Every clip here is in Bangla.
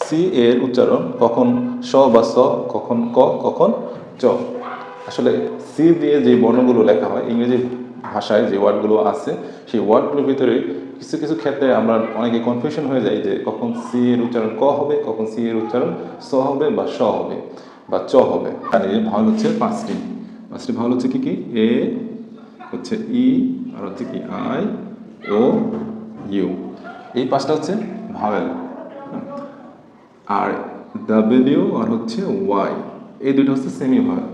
সি এর উচ্চারণ কখন স বা স, কখন ক, কখন চ। আসলে সি দিয়ে যে বর্ণগুলো লেখা হয় ইংরেজি ভাষায় যে ওয়ার্ডগুলো আছে সেই ওয়ার্ডগুলোর ভিতরে কিছু কিছু ক্ষেত্রে আমরা অনেকে কনফিউশন হয়ে যাই যে কখন সি এর উচ্চারণ ক হবে, কখন সি এর উচ্চারণ স হবে বা স হবে বা চ হবে। আর এই ভাওয়াল হচ্ছে পাঁচটি ভাওয়াল হচ্ছে কি কি? এ হচ্ছে ই, আর হচ্ছে কি আই, ও, ইউ। এই পাঁচটা হচ্ছে ভাওয়েল। আর ডাব্লিউ আর হচ্ছে ওয়াই, এই দুটো হচ্ছে সেমি ভাওয়েল।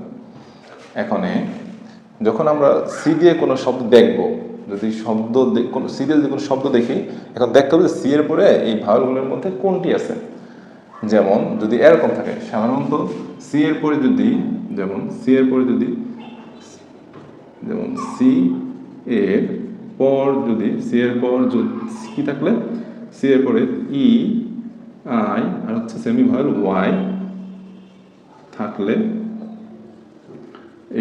এখানে যখন আমরা সি দিয়ে কোনো শব্দ দেখব, যদি শব্দ কোনো সি দিয়ে যদি কোনো শব্দ দেখি, এখন দেখতে হবে সি এর পরে এই ভাওয়েলগুলোর মধ্যে কোনটি আছে। যেমন যদি এরকম থাকে, সাধারণত সি এর পরে যদি যেমন সি এর পরে যদি যেমন সি এর পর যদি সি এর পর কি থাকলে সি এর পরে ই আই আর হচ্ছে সেমি ভাওয়েল ওয়াই থাকলে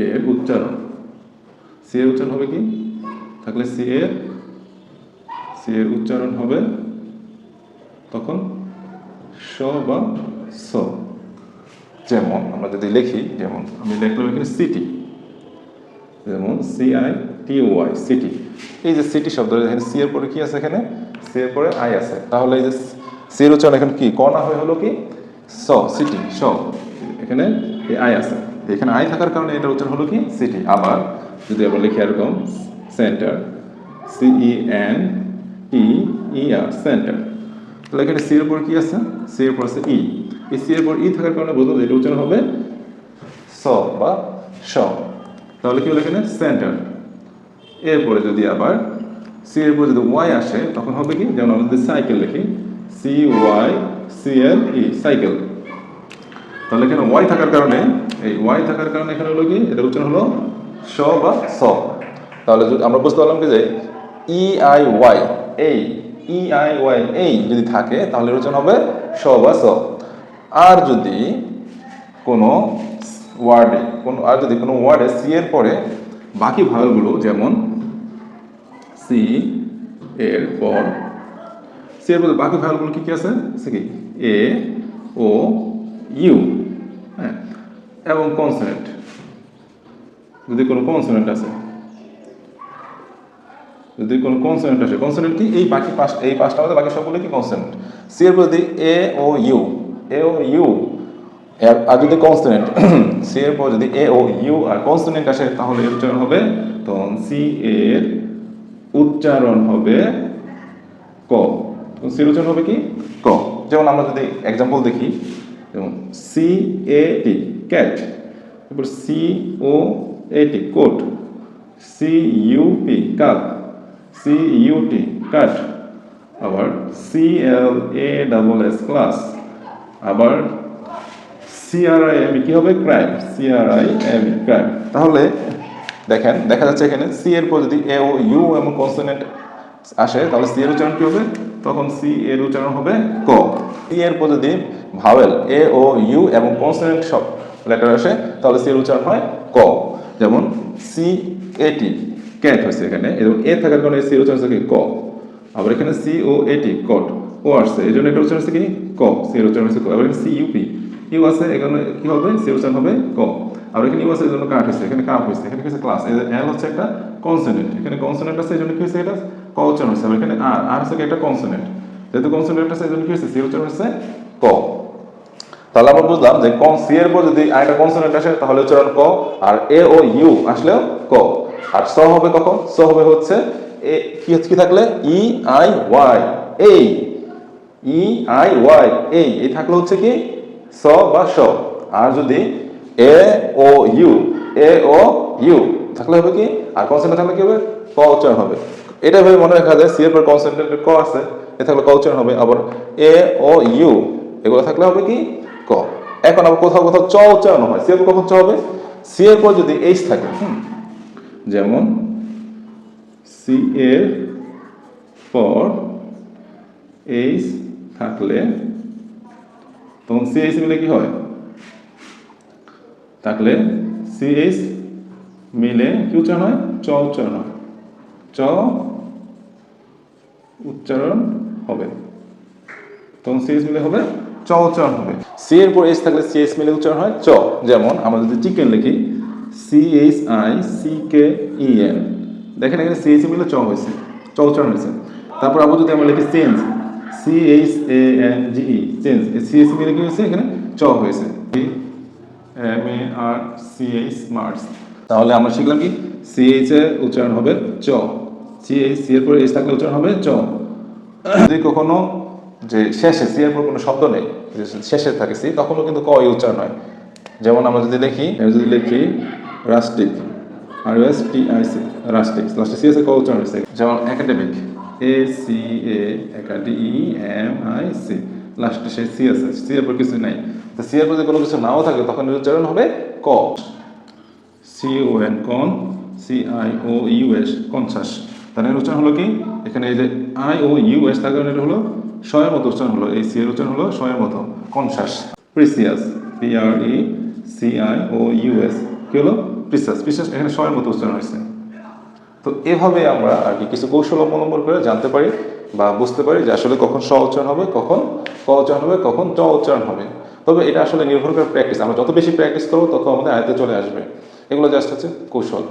এর উচ্চারণ সি এর উচ্চারণ হবে কি? থাকলে সি এর উচ্চারণ হবে তখন স বা স। যেমন আমরা যদি লিখি, যেমন আমি লিখলাম এখানে সিটি, যেমন CITY সিটি। এই যে সিটি শব্দ, এখানে সি এর পরে কি আছে? এখানে সি এর পরে আই আছে, তাহলে এই যে সি এর উচ্চারণ এখানে কি ক না হয়ে হলো কি স, সিটি স। এখানে এই আই আছে, এখানে আই থাকার কারণে এটা উচ্চারণ হলো কি সিটি। আবার যদি আমরা লিখি এরকম সেন্টার, CENTER সেন্টার, তাহলে এখানে সি এর পর কি আছে? সি এর পর আছে ই। এই সি এর পর ই থাকার কারণে বুঝলাম এটা উচ্চারণ হবে স বা স। তাহলে কি হলো এখানে সেন্টার। এরপরে যদি আবার সি এর পর যদি ওয়াই আসে তখন হবে কি? যেমন আমরা যদি সাইকেল লিখি CYCLE সাইকেল, তাহলে এখানে ওয়াই থাকার কারণে এই ওয়াই থাকার কারণে এখানে হলো কি এটা উচ্চারণ হলো স বা স। তাহলে যদি আমরা বুঝতে পারলাম কি যে EIY এই EIY এই যদি থাকে তাহলে উচ্চারণ হবে স বা স। আর যদি কোনো ওয়ার্ডে সি এর পরে বাকি ভাওয়েলগুলো, যেমন সি এর পর সি এর পরে বাকি ভাওয়েলগুলো কি কি আছে? সে কি এ, ও, ইউ, হ্যাঁ, এবং কনসোনেন্ট, যদি কোনো কনসোনেন্ট আসে, কনসোনেন্ট কি? এই পাঁচটা মধ্যে বাকি সবগুলো কি কনসোনেন্ট। সি এর পর যদি এ ও ইউ আর যদি কনসোনেন্ট সি এর পর যদি এ ও ইউ আর কনসোনেন্ট আসে তাহলে এর উচ্চারণ হবে, তখন সি এর উচ্চারণ হবে ক। তখন সি এর উচ্চারণ হবে কি ক। যেমন আমরা যদি এক্সাম্পল দেখি, যেমন CAT ক্যাট, তারপর COAT coat, CUP cup, CUT cut, আবার CLASS ক্লাস, আবার CRIM কি হবে? Crime, CRIM crime. তাহলে দেখা যাচ্ছে এখানে সি এর পর যদি এ ও ইউ এবং কনসোনেন্ট আসে তাহলে সি এর উচ্চারণ কি হবে? তখন সি এর উচ্চারণ হবে ক। সি এর পর যদি ভাওয়েল এ ও ইউ এবং কনসোনেন্ট সব লেটার আসে তাহলে সি এর উচ্চারণ হয় ক। যেমন CAT ক্যাট হয়েছে, এখানে এ থাকার কারণে সি এর উচ্চারণ হচ্ছে কি ক। আবার এখানে COAT কট, ও আসছে এই জন্য এটা উচ্চারণ হচ্ছে কি ক, সি এর উচ্চারণ হচ্ছে ক। আবার এখানে CUP ইউ আছে, এখানে কি হবে? সি এর উচ্চারণ হবে ক। আর এখানে ইউ আছে এই জন্য কাট হয়েছে, এখানে কাপ হয়েছে, এখানে কি হচ্ছে ক্লাস। এল হচ্ছে একটা কনসোনেন্ট, এখানে কনসোনেন্ট আছে এই জন্য কি হয়েছে? এটা ক উচ্চারণ হচ্ছে। আর এখানে আর হচ্ছে একটা কনসোনেন্ট, যেহেতু কনসোনেন্ট আছে এই জন্য কি হয়েছে? সি উচ্চারণ হচ্ছে ক। তাহলে আমরা বুঝলাম যে সি এর পর যদি আরেকটা কনসোনেন্ট আসে তাহলে উচ্চারণ ক, আর এ ও ইউ আসলেও ক। আর স হবে কখন? স হবে হচ্ছে এ কি থাকলে EIY এই, EIY এই থাকলে হচ্ছে কি স বা স। আর যদি এ ও ইউ থাকলে হবে কি? আর কনসোনেন্ট থাকলে কি হবে? ক উচ্চারণ হবে। এটা ভেবে মনে রাখা যায় সি এর পর কনসোনেন্ট ক আছে, এ থাকলে ক উচ্চারণ হবে। আবার এ ও ইউ এগুলো থাকলে হবে কি ক। এখন আবার কোথাও কোথাও চ উচ্চারণ হয়, সি এর পর কখন চ হবে? সি এর পর যদি এইচ থাকে, যেমন সি এর পর এইচ থাকলে তখন CH মিলে কি হয়? থাকলে CH মিলে কি উচ্চারণ হয়? চ উচ্চারণ হয়, চ উচ্চারণ হবে। তখন CH মিলে হবে চ চ উচ্চারণ হবে। সি এর পর এইচ থাকলে সিএস মিলে উচ্চারণ হয় চ। যেমন আমরা যদি চিকেন লিখি CHICKEN, দেখেন এখানে সিএইচ মিলে চ হয়েছে, চ উচ্চারণ হয়েছে। তারপর আবার যদি আমরা লিখি চেঞ্জ CHANGE, চেঞ্জ, সিএস মিলে কি হয়েছে, এখানে চ হয়েছে। MARCH, march. তাহলে আমরা শিখলাম কি সিএইচ এর উচ্চারণ হবে চ, সিএইচ, সি এর পরে এইচ থাকলে উচ্চারণ হবে চ। যদি কখনো যে শেষে সি এর পর কোনো শব্দ নেই, শেষে থাকে সি, তখনও কিন্তু ক উচ্চারণ হয়। যেমন আমরা যদি লিখি রাস্টিক, RSTIC, রাস্টিক, লাস্টে সি এর ক উচ্চারণ হয়েছে। যেমন একাডেমিক ACADEMIC, লাস্টে সেই সি আছে, সি এর পর কিছু নাই। তো সি এর পর যদি কোনো কিছু নাও থাকে তখন উচ্চারণ হবে ক। CON, কন, CIOUS, কনসাস। তাহলে এর উচ্চারণ হলো কি, এখানে এই যে IOUS থাকার কারণে এটা হলো শয়ের মতো উচ্চারণ হলো, এই সি এর উচ্চারণ হলো শয়ের মতো, কনসাস। প্রিসিয়াস, PRECIOUS, কি হলো প্রিসাস, প্রিসাস এখানে শয়ের মতো উচ্চারণ হয়েছে। তো এভাবে আমরা আর কি কিছু কৌশল অবলম্বন করে জানতে পারি বা বুঝতে পারি যে আসলে কখন স উচ্চারণ হবে, কখন ক উচ্চারণ হবে, কখন চ উচ্চারণ হবে। তবে এটা আসলে নির্ভর করে প্র্যাকটিস, আমরা যত বেশি প্র্যাকটিস করবো তত আমাদের আয়ত্তে চলে আসবে। এগুলো জাস্ট হচ্ছে কৌশল।